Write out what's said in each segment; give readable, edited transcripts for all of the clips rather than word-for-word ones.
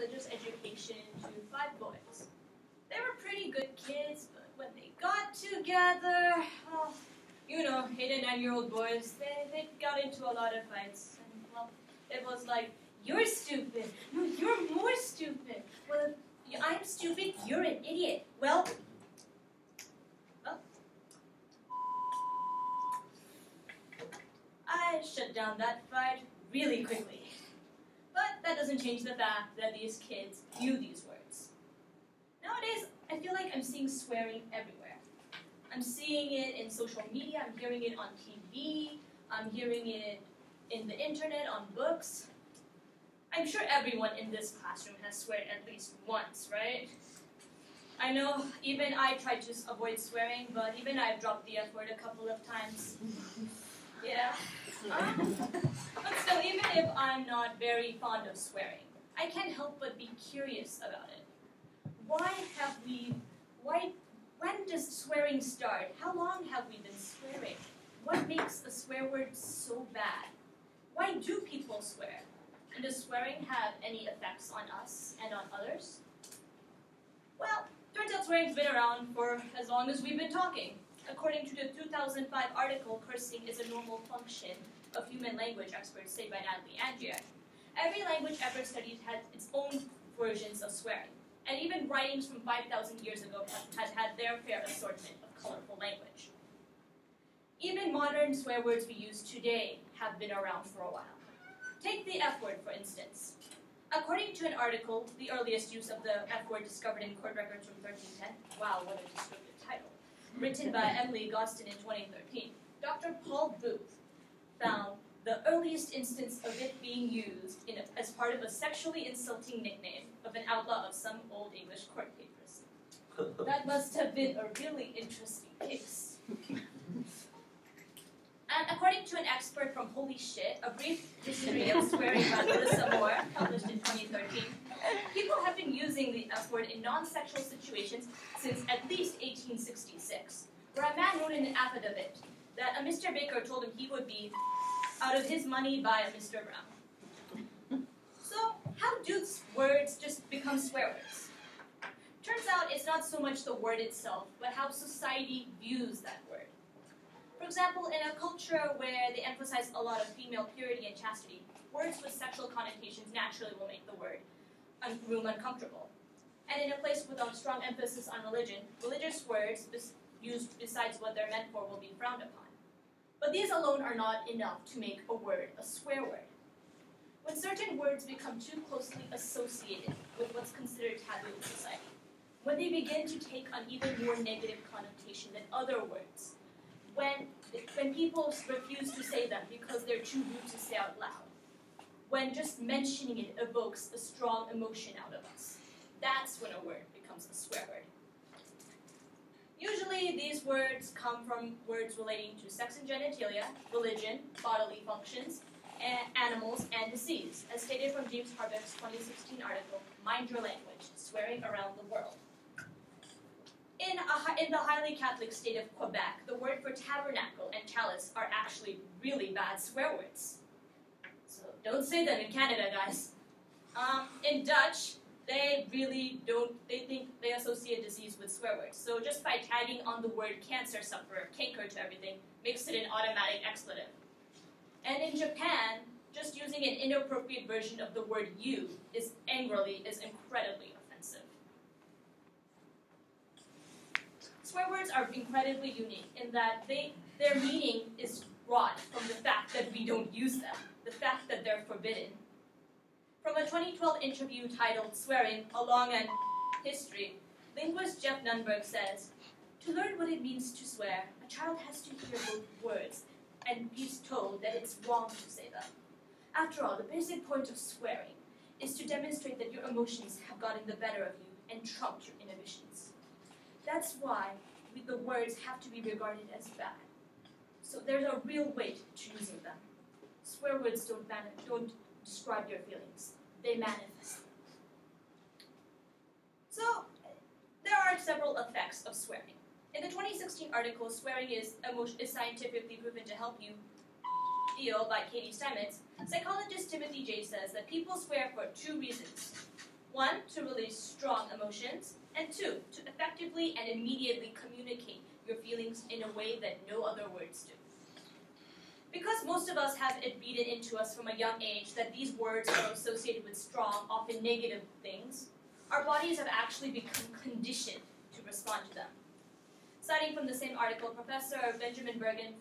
religious education to 5 boys. They were pretty good kids, but when they got together, oh, 8 and 9-year-old boys, they got into a lot of fights. And, well, it was like, you're stupid. No, you're more stupid. Well, if I'm stupid, you're an idiot. Well, I shut down that fight really quickly. But that doesn't change the fact that these kids knew these words. Nowadays, I feel like I'm seeing swearing everywhere. I'm seeing it in social media, I'm hearing it on TV, I'm hearing it in the internet, on books. I'm sure everyone in this classroom has sweared at least once, right? I know even I tried to avoid swearing, but even I've dropped the F word a couple of times. Yeah. But still, even if I'm not very fond of swearing, I can't help but be curious about it. When does swearing start? How long have we been swearing? What makes a swear word so bad? Why do people swear? And does swearing have any effects on us and on others? Well, turns out swearing's been around for as long as we've been talking. According to the 2005 article, Cursing is a Normal Function of Human Language, experts say by Natalie Angier. Every language ever studied has its own versions of swearing, and even writings from 5,000 years ago have had their fair assortment of colorful language. Even modern swear words we use today have been around for a while. Take the F word, for instance. According to an article, the earliest use of the F word discovered in court records from 1310, wow, what a descriptive title, written by Emily Gostin in 2013, Dr. Paul Booth found the earliest instance of it being used as part of a sexually insulting nickname of an outlaw of some old English court papers. That must have been a really interesting case. And according to an expert from Holy Shit, A Brief History of Swearing by Melissa Moore, published in 2013, people have been using the F word in non-sexual situations since at least 1866, where a man wrote in an affidavit that a Mr. Baker told him he would be out of his money by a Mr. Brown. So, how do words just become swear words? Turns out it's not so much the word itself, but how society views that word. For example, in a culture where they emphasize a lot of female purity and chastity, words with sexual connotations naturally will make the room uncomfortable. And in a place with a strong emphasis on religion, religious words used besides what they're meant for will be frowned upon. But these alone are not enough to make a word a swear word. When certain words become too closely associated with what's considered taboo in society, when they begin to take on even more negative connotation than other words, when people refuse to say them because they're too rude to say out loud, when just mentioning it evokes a strong emotion out of us, that's when a word becomes a swear word. Usually, these words come from words relating to sex and genitalia, religion, bodily functions, animals, and disease, as stated from James Harbeck's 2016 article, Mind Your Language, Swearing Around the World. In the highly Catholic state of Quebec, the word for tabernacle and chalice are actually really bad swear words. So don't say them in Canada, guys. In Dutch, they think they associate disease with swear words. So just by tagging on the word cancer sufferer, canker to everything, makes it an automatic expletive. And in Japan, just using an inappropriate version of the word you is incredibly offensive. Swear words are incredibly unique in that their meaning is wrought from the fact that we don't use them, the fact that they're forbidden. From a 2012 interview titled Swearing, A Long and History, linguist Jeff Nunberg says, "To learn what it means to swear, a child has to hear both words and be told that it's wrong to say them. After all, the basic point of swearing is to demonstrate that your emotions have gotten the better of you and trumped your inhibitions. That's why the words have to be regarded as bad. So there's a real weight to using them. Swear words don't describe your feelings. They manifest them." So, there are several effects of swearing. In the 2016 article, Swearing is Scientifically Proven to Help You Deal by Katie Stamets, psychologist Timothy J. says that people swear for 2 reasons. One, to release strong emotions, and two, to effectively and immediately communicate your feelings in a way that no other words do. Because most of us have it beaten into us from a young age that these words are associated with strong, often negative things, our bodies have actually become conditioned to respond to them. Citing from the same article, Professor Benjamin Bergen,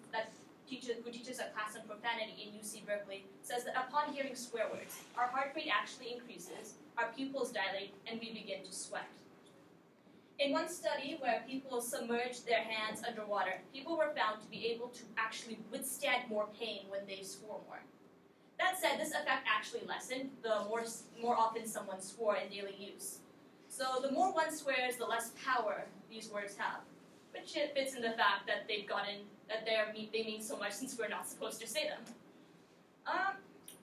who teaches a class on profanity in UC Berkeley, says that upon hearing swear words, our heart rate actually increases, our pupils dilate, and we begin to sweat. In one study where people submerged their hands underwater, people were found to be able to actually withstand more pain when they swore more. That said, this effect actually lessened the more often someone swore in daily use. So the more one swears, the less power these words have, which fits in the fact that they mean so much since we're not supposed to say them.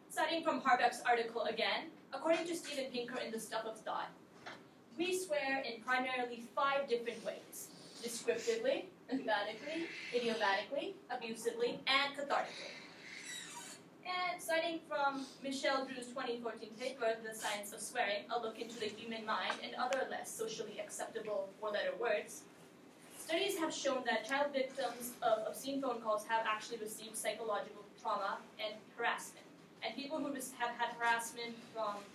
Citing from Harbeck's article again, according to Steven Pinker in The Stuff of Thought, we swear in primarily 5 different ways: descriptively, emphatically, idiomatically, abusively, and cathartically. And citing from Michelle Drew's 2014 paper, The Science of Swearing, A Look into the Human Mind and Other Less Socially Acceptable 4-Letter Words, studies have shown that child victims of obscene phone calls have actually received psychological trauma and harassment. And people who have had harassment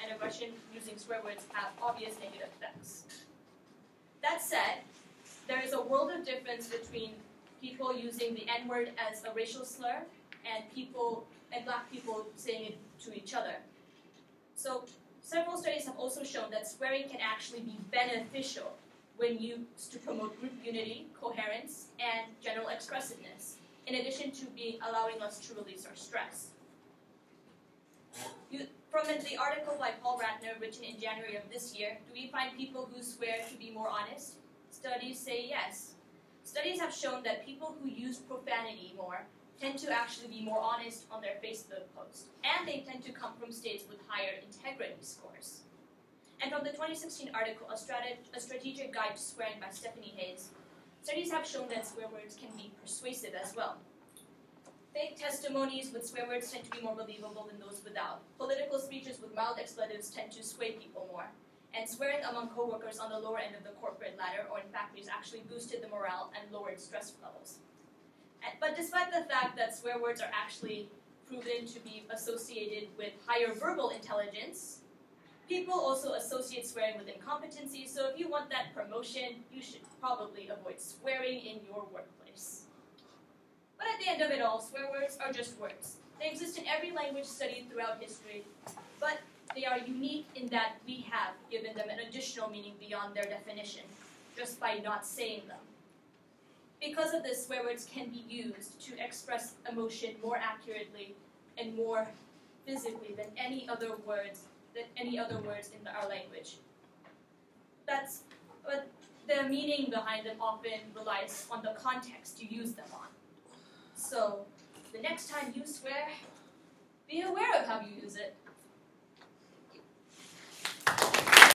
and aggression using swear words have obvious negative effects. That said, there is a world of difference between people using the N-word as a racial slur and black people saying it to each other. So several studies have also shown that swearing can actually be beneficial when used to promote group unity, coherence, and general expressiveness, in addition to allowing us to release our stress. From the article by Paul Ratner, written in January of this year, do we find people who swear to be more honest? Studies say yes. Studies have shown that people who use profanity more tend to actually be more honest on their Facebook posts, and they tend to come from states with higher integrity scores. And from the 2016 article, A Strategic Guide to Swearing by Stephanie Hayes, studies have shown that swear words can be persuasive as well. Fake testimonies with swear words tend to be more believable than those without. Political speeches with mild expletives tend to sway people more. And swearing among coworkers on the lower end of the corporate ladder or in factories actually boosted the morale and lowered stress levels. But despite the fact that swear words are actually proven to be associated with higher verbal intelligence, people also associate swearing with incompetency, so if you want that promotion, you should probably avoid swearing in your workplace. But at the end of it all, swear words are just words. They exist in every language studied throughout history, but they are unique in that we have given them an additional meaning beyond their definition, just by not saying them. Because of this, swear words can be used to express emotion more accurately and more physically than any other words in our language. But the meaning behind them often relies on the context you use them on. So, the next time you swear, be aware of how you use it.